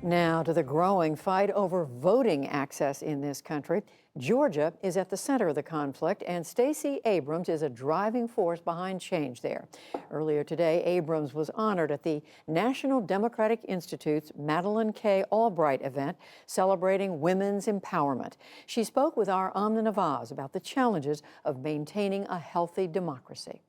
Now to the growing fight over voting access in this country. Georgia is at the center of the conflict, and Stacey Abrams is a driving force behind change there. Earlier today, Abrams was honored at the National Democratic Institute's Madeleine K. Albright event celebrating women's empowerment. She spoke with our Amna Nawaz about the challenges of maintaining a healthy democracy.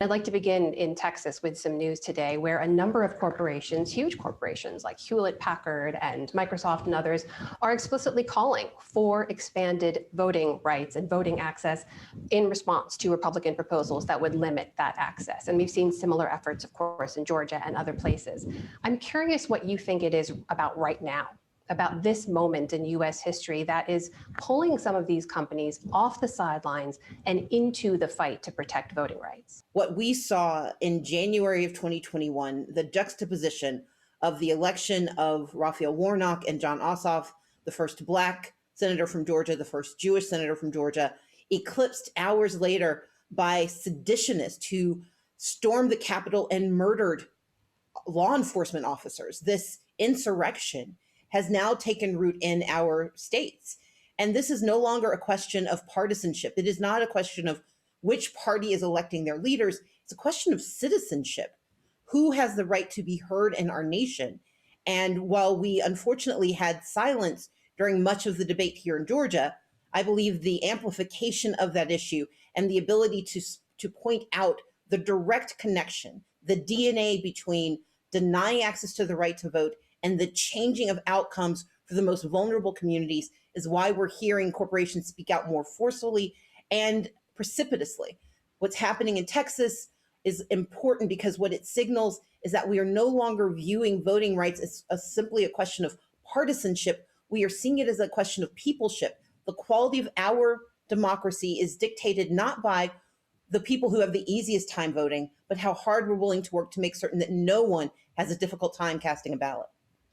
I'd like to begin in Texas with some news today where a number of corporations, huge corporations like Hewlett-Packard and Microsoft and others, are explicitly calling for expanded voting rights and voting access in response to Republican proposals that would limit that access. And we've seen similar efforts, of course, in Georgia and other places. I'm curious what you think it is about right now, about this moment in U.S. history that is pulling some of these companies off the sidelines and into the fight to protect voting rights. What we saw in January of 2021, the juxtaposition of the election of Raphael Warnock and Jon Ossoff, the first Black senator from Georgia, the first Jewish senator from Georgia, eclipsed hours later by seditionists who stormed the Capitol and murdered law enforcement officers. This insurrection has now taken root in our states. And this is no longer a question of partisanship. It is not a question of which party is electing their leaders. It's a question of citizenship. Who has the right to be heard in our nation? And while we unfortunately had silence during much of the debate here in Georgia, I believe the amplification of that issue and the ability to point out the direct connection, the DNA between denying access to the right to vote and the changing of outcomes for the most vulnerable communities is why we're hearing corporations speak out more forcefully and precipitously. What's happening in Texas is important because what it signals is that we are no longer viewing voting rights as simply a question of partisanship. We are seeing it as a question of peopleship. The quality of our democracy is dictated not by the people who have the easiest time voting, but how hard we're willing to work to make certain that no one has a difficult time casting a ballot.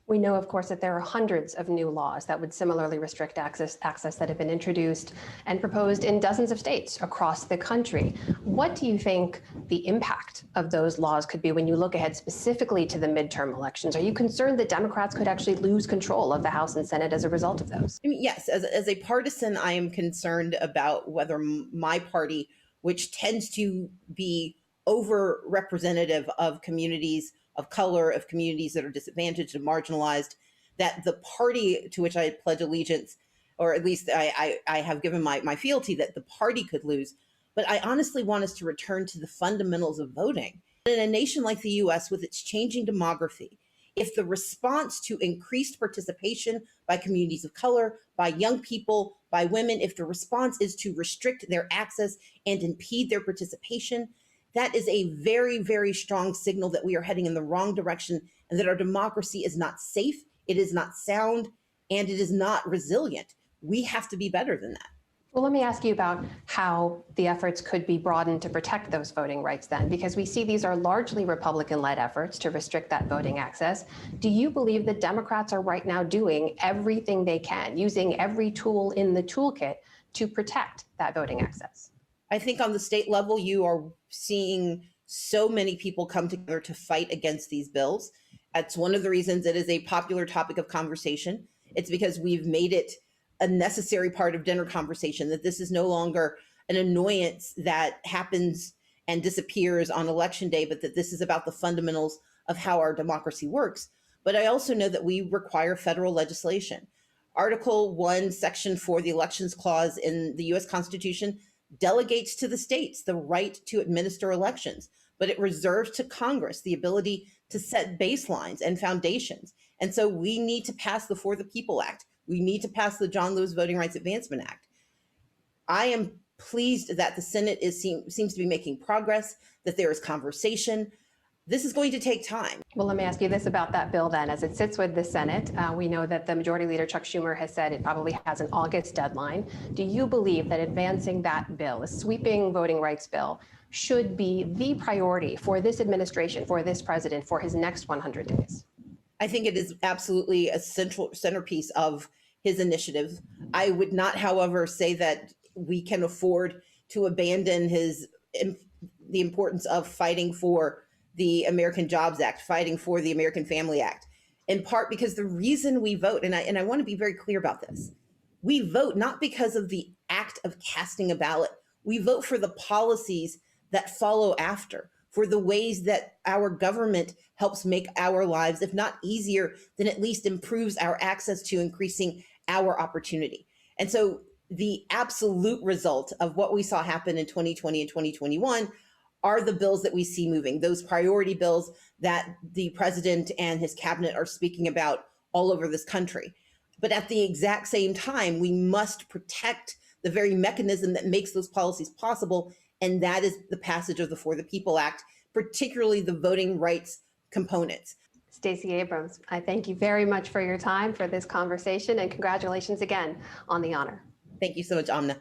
We know, of course, that there are hundreds of new laws that would similarly restrict access that have been introduced and proposed in dozens of states across the country. What do you think the impact of those laws could be when you look ahead specifically to the midterm elections? Are you concerned that Democrats could actually lose control of the House and Senate as a result of those? I mean, yes, as a partisan, I am concerned about whether my party, which tends to be over-representative of communities of color, of communities that are disadvantaged and marginalized, that the party to which I pledge allegiance, or at least I have given my fealty, that the party could lose. But I honestly want us to return to the fundamentals of voting. In a nation like the US with its changing demography, if the response to increased participation by communities of color, by young people, by women, if the response is to restrict their access and impede their participation, that is a very, very strong signal that we are heading in the wrong direction and that our democracy is not safe, it is not sound, and it is not resilient. We have to be better than that. Well, let me ask you about how the efforts could be broadened to protect those voting rights then, because we see these are largely Republican-led efforts to restrict that voting access. Do you believe that Democrats are right now doing everything they can, using every tool in the toolkit to protect that voting access? I think on the state level, you are seeing so many people come together to fight against these bills. That's one of the reasons it is a popular topic of conversation. It's because we've made it a necessary part of dinner conversation, that this is no longer an annoyance that happens and disappears on election day, but that this is about the fundamentals of how our democracy works. But I also know that we require federal legislation. Article 1, Section 4, the Elections Clause in the US Constitution delegates to the states the right to administer elections, but it reserves to Congress the ability to set baselines and foundations. And so we need to pass the For the People Act. We need to pass the John Lewis Voting Rights Advancement Act. I am pleased that the Senate seems to be making progress, that there is conversation. This is going to take time. Well, let me ask you this about that bill then. As it sits with the Senate, we know that the Majority Leader Chuck Schumer has said it probably has an August deadline. Do you believe that advancing that bill, a sweeping voting rights bill, should be the priority for this administration, for this president, for his next 100 days? I think it is absolutely a centerpiece of his initiative. I would not, however, say that we can afford to abandon the importance of fighting for the American Jobs Act, fighting for the American Family Act. in part because the reason we vote, and I want to be very clear about this, we vote not because of the act of casting a ballot. We vote for the policies that follow after, for the ways that our government helps make our lives, if not easier, then at least improves our access to increasing our opportunity. And so the absolute result of what we saw happen in 2020 and 2021 are the bills that we see moving, those priority bills that the president and his cabinet are speaking about all over this country. But at the exact same time, we must protect the very mechanism that makes those policies possible, and that is the passage of the For the People Act, particularly the voting rights components. Stacey Abrams, I thank you very much for your time for this conversation, and congratulations again on the honor. Thank you so much, Amna.